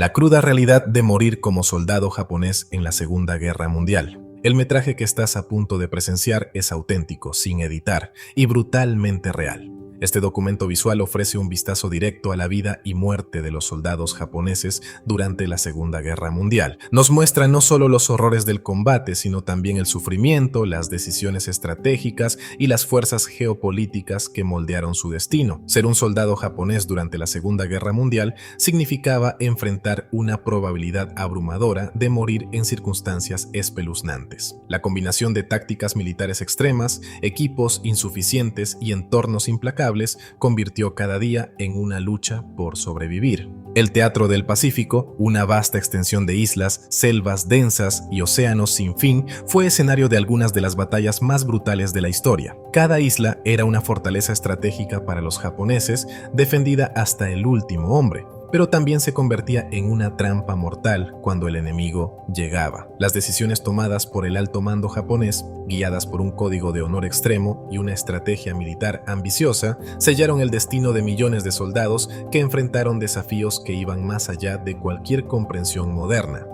La cruda realidad de morir como soldado japonés en la Segunda Guerra Mundial. El metraje que estás a punto de presenciar es auténtico, sin editar, y brutalmente real. Este documento visual ofrece un vistazo directo a la vida y muerte de los soldados japoneses durante la Segunda Guerra Mundial. Nos muestra no solo los horrores del combate, sino también el sufrimiento, las decisiones estratégicas y las fuerzas geopolíticas que moldearon su destino. Ser un soldado japonés durante la Segunda Guerra Mundial significaba enfrentar una probabilidad abrumadora de morir en circunstancias espeluznantes. La combinación de tácticas militares extremas, equipos insuficientes y entornos implacables convirtió cada día en una lucha por sobrevivir. El Teatro del Pacífico, una vasta extensión de islas, selvas densas y océanos sin fin, fue escenario de algunas de las batallas más brutales de la historia. Cada isla era una fortaleza estratégica para los japoneses, defendida hasta el último hombre, pero también se convertía en una trampa mortal cuando el enemigo llegaba. Las decisiones tomadas por el alto mando japonés, guiadas por un código de honor extremo y una estrategia militar ambiciosa, sellaron el destino de millones de soldados que enfrentaron desafíos que iban más allá de cualquier comprensión moderna.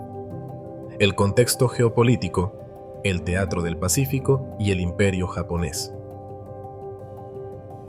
El contexto geopolítico, el Teatro del Pacífico y el Imperio japonés.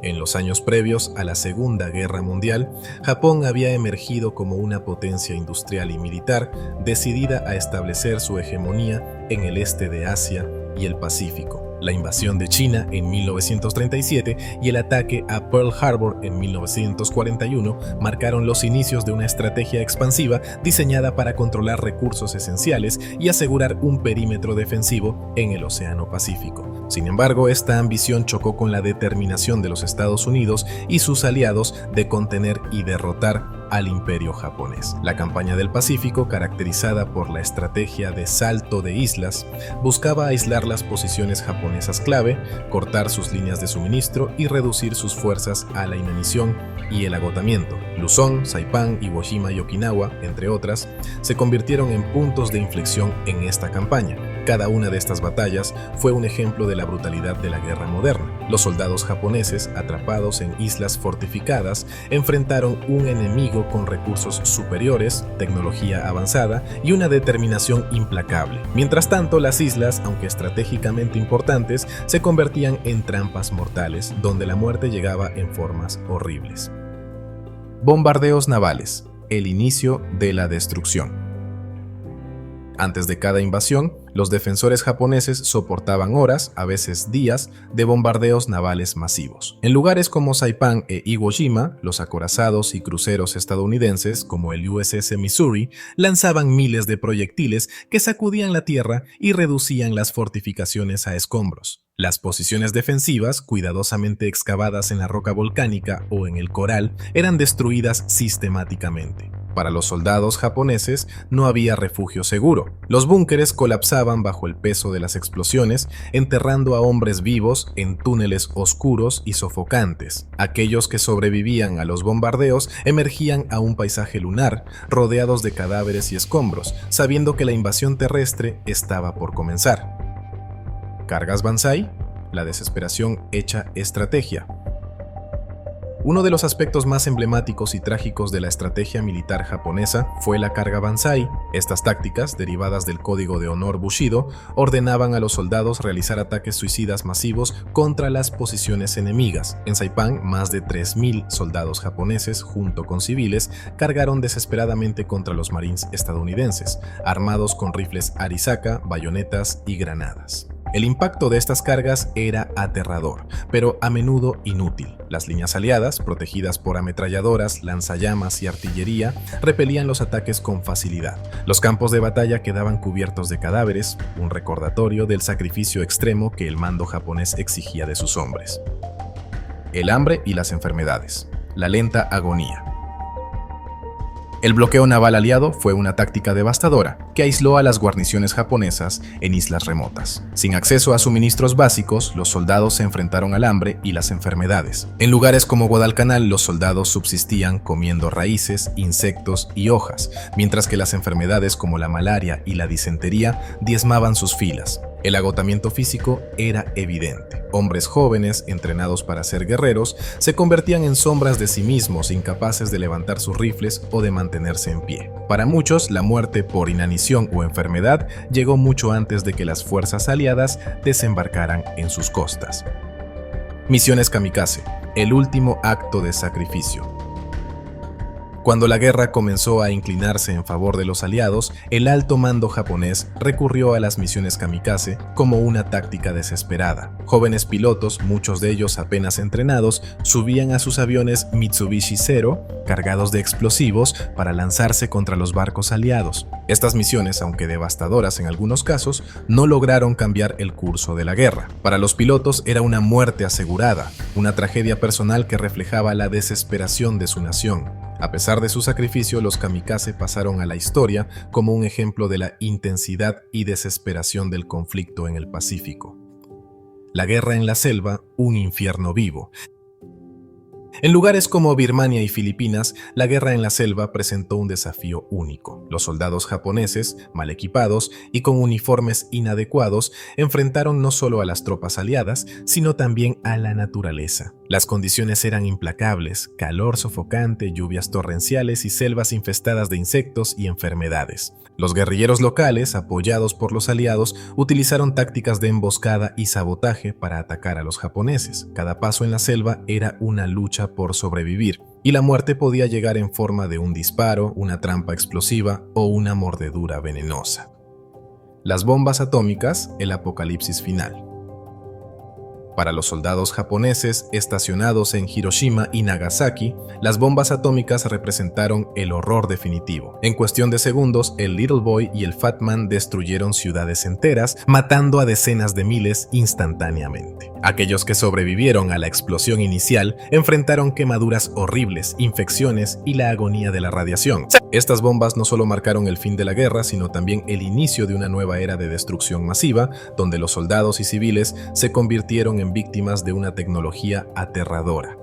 En los años previos a la Segunda Guerra Mundial, Japón había emergido como una potencia industrial y militar decidida a establecer su hegemonía en el este de Asia y el Pacífico. La invasión de China en 1937 y el ataque a Pearl Harbor en 1941 marcaron los inicios de una estrategia expansiva diseñada para controlar recursos esenciales y asegurar un perímetro defensivo en el Océano Pacífico. Sin embargo, esta ambición chocó con la determinación de los Estados Unidos y sus aliados de contener y derrotar al Imperio japonés. La campaña del Pacífico, caracterizada por la estrategia de salto de islas, buscaba aislar las posiciones japonesas clave, cortar sus líneas de suministro y reducir sus fuerzas a la inanición y el agotamiento. Luzón, Saipán, Iwo Jima y Okinawa, entre otras, se convirtieron en puntos de inflexión en esta campaña. Cada una de estas batallas fue un ejemplo de la brutalidad de la guerra moderna. Los soldados japoneses, atrapados en islas fortificadas, enfrentaron un enemigo con recursos superiores, tecnología avanzada y una determinación implacable. Mientras tanto, las islas, aunque estratégicamente importantes, se convertían en trampas mortales, donde la muerte llegaba en formas horribles. Bombardeos navales, el inicio de la destrucción. Antes de cada invasión, los defensores japoneses soportaban horas, a veces días, de bombardeos navales masivos. En lugares como Saipán e Iwo Jima, los acorazados y cruceros estadounidenses, como el USS Missouri, lanzaban miles de proyectiles que sacudían la tierra y reducían las fortificaciones a escombros. Las posiciones defensivas, cuidadosamente excavadas en la roca volcánica o en el coral, eran destruidas sistemáticamente. Para los soldados japoneses no había refugio seguro. Los búnkeres colapsaban bajo el peso de las explosiones, enterrando a hombres vivos en túneles oscuros y sofocantes. Aquellos que sobrevivían a los bombardeos emergían a un paisaje lunar, rodeados de cadáveres y escombros, sabiendo que la invasión terrestre estaba por comenzar. ¿Cargas Banzai? La desesperación hecha estrategia. Uno de los aspectos más emblemáticos y trágicos de la estrategia militar japonesa fue la carga Banzai. Estas tácticas, derivadas del código de honor Bushido, ordenaban a los soldados realizar ataques suicidas masivos contra las posiciones enemigas. En Saipán, más de 3.000 soldados japoneses, junto con civiles, cargaron desesperadamente contra los marines estadounidenses, armados con rifles Arisaka, bayonetas y granadas. El impacto de estas cargas era aterrador, pero a menudo inútil. Las líneas aliadas, protegidas por ametralladoras, lanzallamas y artillería, repelían los ataques con facilidad. Los campos de batalla quedaban cubiertos de cadáveres, un recordatorio del sacrificio extremo que el mando japonés exigía de sus hombres. El hambre y las enfermedades. La lenta agonía. El bloqueo naval aliado fue una táctica devastadora que aisló a las guarniciones japonesas en islas remotas. Sin acceso a suministros básicos, los soldados se enfrentaron al hambre y las enfermedades. En lugares como Guadalcanal, los soldados subsistían comiendo raíces, insectos y hojas, mientras que las enfermedades como la malaria y la disentería diezmaban sus filas. El agotamiento físico era evidente. Hombres jóvenes, entrenados para ser guerreros, se convertían en sombras de sí mismos, incapaces de levantar sus rifles o de mantenerse en pie. Para muchos, la muerte por inanición o enfermedad llegó mucho antes de que las fuerzas aliadas desembarcaran en sus costas. Misiones kamikaze, el último acto de sacrificio. Cuando la guerra comenzó a inclinarse en favor de los aliados, el alto mando japonés recurrió a las misiones kamikaze como una táctica desesperada. Jóvenes pilotos, muchos de ellos apenas entrenados, subían a sus aviones Mitsubishi Zero, cargados de explosivos, para lanzarse contra los barcos aliados. Estas misiones, aunque devastadoras en algunos casos, no lograron cambiar el curso de la guerra. Para los pilotos era una muerte asegurada, una tragedia personal que reflejaba la desesperación de su nación. A pesar de su sacrificio, los kamikaze pasaron a la historia como un ejemplo de la intensidad y desesperación del conflicto en el Pacífico. La guerra en la selva, un infierno vivo. En lugares como Birmania y Filipinas, la guerra en la selva presentó un desafío único. Los soldados japoneses, mal equipados y con uniformes inadecuados, enfrentaron no solo a las tropas aliadas, sino también a la naturaleza. Las condiciones eran implacables: calor sofocante, lluvias torrenciales y selvas infestadas de insectos y enfermedades. Los guerrilleros locales, apoyados por los aliados, utilizaron tácticas de emboscada y sabotaje para atacar a los japoneses. Cada paso en la selva era una lucha por sobrevivir, y la muerte podía llegar en forma de un disparo, una trampa explosiva o una mordedura venenosa. Las bombas atómicas, el apocalipsis final. Para los soldados japoneses estacionados en Hiroshima y Nagasaki, las bombas atómicas representaron el horror definitivo. En cuestión de segundos, el Little Boy y el Fat Man destruyeron ciudades enteras, matando a decenas de miles instantáneamente. Aquellos que sobrevivieron a la explosión inicial enfrentaron quemaduras horribles, infecciones y la agonía de la radiación. Estas bombas no solo marcaron el fin de la guerra, sino también el inicio de una nueva era de destrucción masiva, donde los soldados y civiles se convirtieron en víctimas de una tecnología aterradora.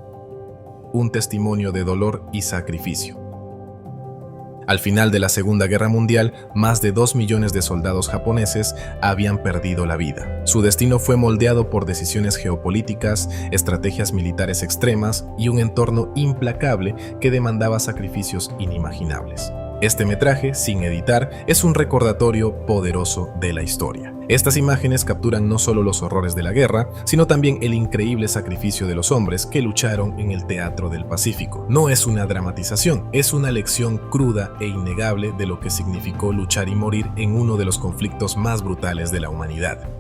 Un testimonio de dolor y sacrificio. Al final de la Segunda Guerra Mundial, más de 2 millones de soldados japoneses habían perdido la vida. Su destino fue moldeado por decisiones geopolíticas, estrategias militares extremas y un entorno implacable que demandaba sacrificios inimaginables. Este metraje, sin editar, es un recordatorio poderoso de la historia. Estas imágenes capturan no solo los horrores de la guerra, sino también el increíble sacrificio de los hombres que lucharon en el teatro del Pacífico. No es una dramatización, es una lección cruda e innegable de lo que significó luchar y morir en uno de los conflictos más brutales de la humanidad.